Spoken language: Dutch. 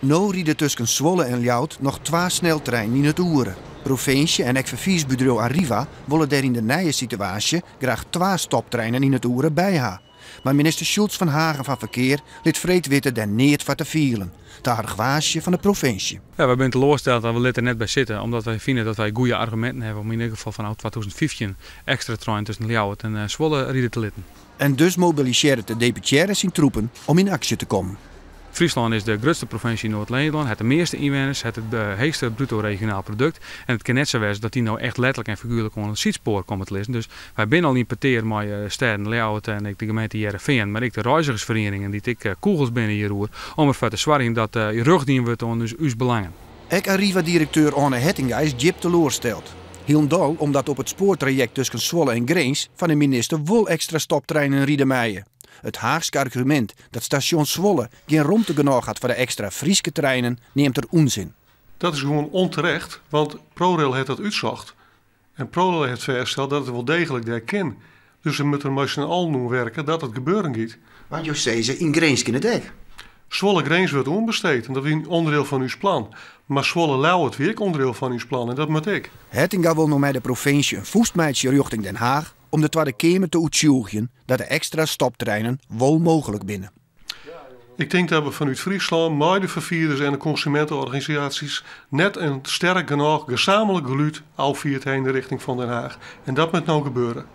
Nu rieden tussen Zwolle en Ljouwert nog 2 sneltreinen in het oeren. Provincie en verkeersbureau Arriva willen daar in de nieuwe situatie graag 2 stoptreinen in het oeren bij haar. Maar minister Schultz van Hagen van Verkeer liet vreed weten daar niet van te vielen. Het argwaasje van de provincie. Ja, we zijn teleurgesteld dat we er net bij zitten, omdat wij vinden dat wij goede argumenten hebben om in ieder geval vanaf 2015 extra trein tussen Ljouwert en Zwolle rijden te laten. En dus mobiliseren de deputaires zijn troepen om in actie te komen. Friesland is de grootste provincie in Noord-Nederland, het de meeste inwoners, het hoogste bruto regionaal product. En het kan net zo zijn dat die nou echt letterlijk en figuurlijk onder het zietspoor komen te lezen. Dus wij zijn al in peteer met steden Ljouwert en de gemeente Heerenveen, maar ook de reizigersverenigingen die ik kogels binnen hier roer, om ervoor te zorgen dat je rugdien wordt aan uw belangen. Ook Arriva-directeur Arne Hettinga is diep teleurgesteld. Hielendal omdat op het spoortraject tussen Zwolle en Grains van de minister wel extra stoptreinen rieden meijen. Het Haagse argument dat station Zwolle geen ruimte genoeg had voor de extra Frieske treinen neemt er onzin. Dat is gewoon onterecht, want ProRail heeft dat uitzocht. En ProRail heeft vastgesteld dat het wel degelijk daar kan. Dus we moeten er met z'n allen doen werken dat het gebeuren gaat. Want je zei ze in Grains in het dek. Zwolle-Grains wordt onbesteed en dat is een onderdeel van uw plan. Maar Zwolle-Ljouwert weer ook onderdeel van uw plan en dat moet ik. Hettinga wil nog met de provincie een voestmeidje richting Den Haag om de Tweede Kamer te uitzoeken dat de extra stoptreinen wel mogelijk binnen. Ik denk dat we vanuit Friesland, met de vervierders en de consumentenorganisaties net een sterk genoeg gezamenlijk geluid afviert in de richting van Den Haag. En dat moet nou gebeuren.